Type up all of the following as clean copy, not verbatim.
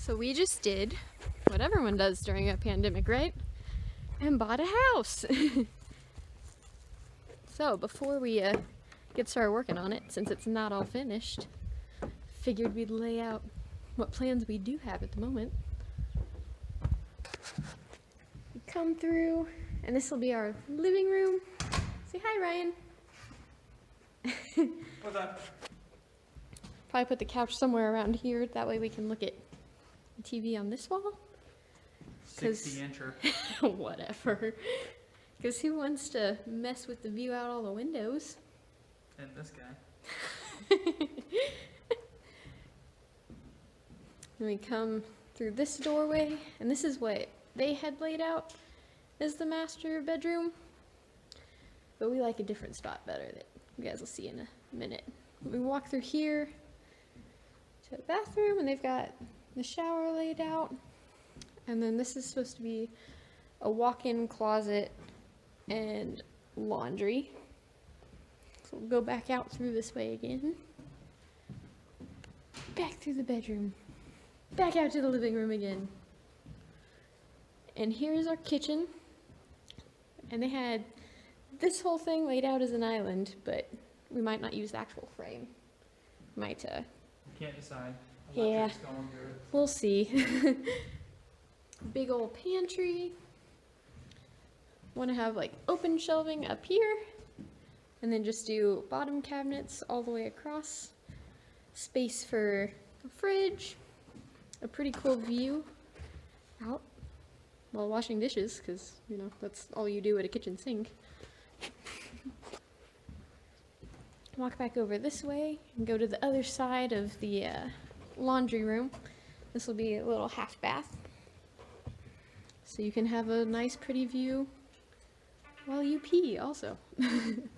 So we just did what everyone does during a pandemic, right? And bought a house. So before we get started working on it, since it's not all finished, figured we'd lay out what plans we do have at the moment. We come through, and this will be our living room. Say hi, Ryan. What's up? Probably put the couch somewhere around here, that way we can look at the TV on this wall. 60-incher. Whatever. Because who wants to mess with the view out all the windows? And this guy. Then we come through this doorway, and this is what they had laid out as the master bedroom. But we like a different spot better that you guys will see in a minute. We walk through here to the bathroom, and they've got the shower laid out. And then this is supposed to be a walk-in closet and laundry. So we'll go back out through this way again. Back through the bedroom. Back out to the living room again. And here is our kitchen. And they had this whole thing laid out as an island, but we might not use the actual frame. Might, Can't decide. Yeah. Electric's going through it. we'll see. Big old pantry. Want to have like open shelving up here, and then just do bottom cabinets all the way across. Space for a fridge. A pretty cool view out while washing dishes, because, you know, that's all you do at a kitchen sink. Walk back over this way and go to the other side of the laundry room. This will be a little half bath. So you can have a nice pretty view while you pee also. Then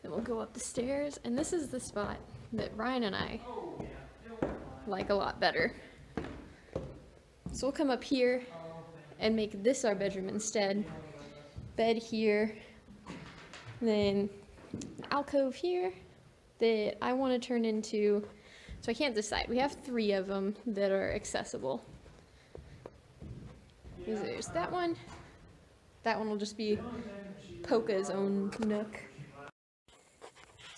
we'll go up the stairs, and this is the spot that Ryan and I like a lot better. So we'll come up here and make this our bedroom instead. Bed here, then alcove here that I want to turn into, so I can't decide. We have 3 of them that are accessible. There's that one. That one will just be Polka's own nook.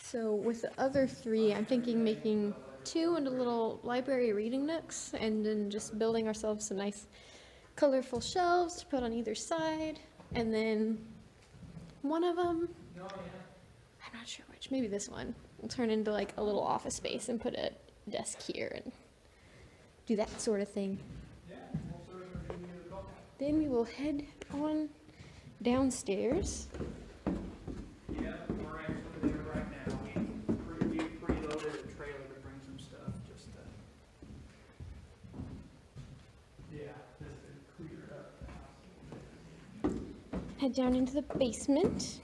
So with the other 3, I'm thinking making 2 into little library reading nooks, and then just building ourselves some nice colorful shelves to put on either side. And then one of them, I'm not sure which, maybe this one, will turn into like a little office space and put a desk here and do that sort of thing. Then we will head on downstairs. Yeah, we're actually there right now. We preloaded a trailer to bring some stuff just to. Yeah, just to clear up the house. Head down into the basement.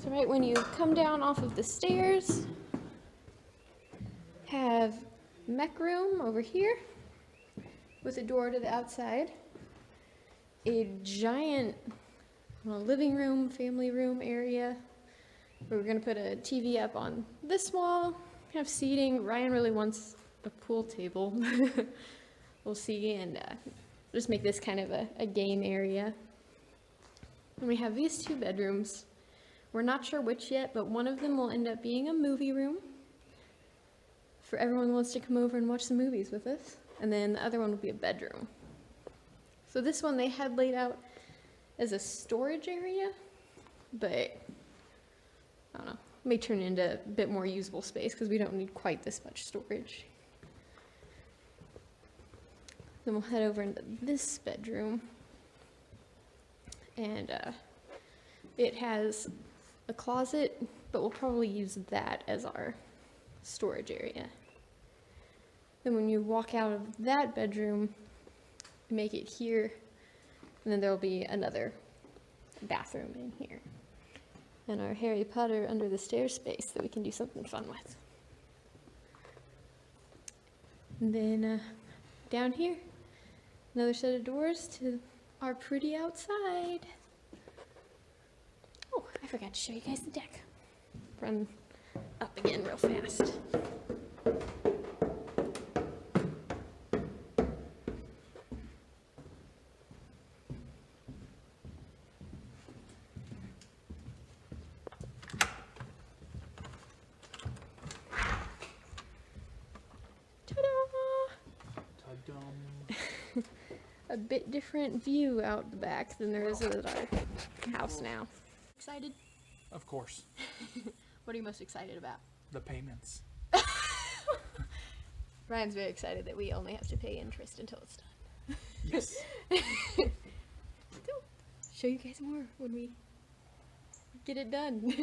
So right when you come down off of the stairs, have mech room over here with a door to the outside. A giant living room, family room area. We're gonna put a TV up on this wall. Have seating. Ryan really wants a pool table. We'll see, and just make this kind of a game area. And we have these 2 bedrooms. We're not sure which yet, but one of them will end up being a movie room for everyone who wants to come over and watch some movies with us. And then the other one will be a bedroom. So this one they had laid out as a storage area, but I don't know, may turn into a bit more usable space because we don't need quite this much storage. Then we'll head over into this bedroom, and it has a closet, but we'll probably use that as our storage area. Then when you walk out of that bedroom, make it here, and then there'll be another bathroom in here. And our Harry Potter under the stairs space that we can do something fun with. And then down here, another set of doors to our pretty outside. Oh, I forgot to show you guys the deck from up again real fast. Ta-da! Ta-dum. A bit different view out the back than there is at our house now. Excited? Of course, What are you most excited about? the payments. Ryan's very excited that we only have to pay interest until it's done. Yes. So, show you guys more when we get it done.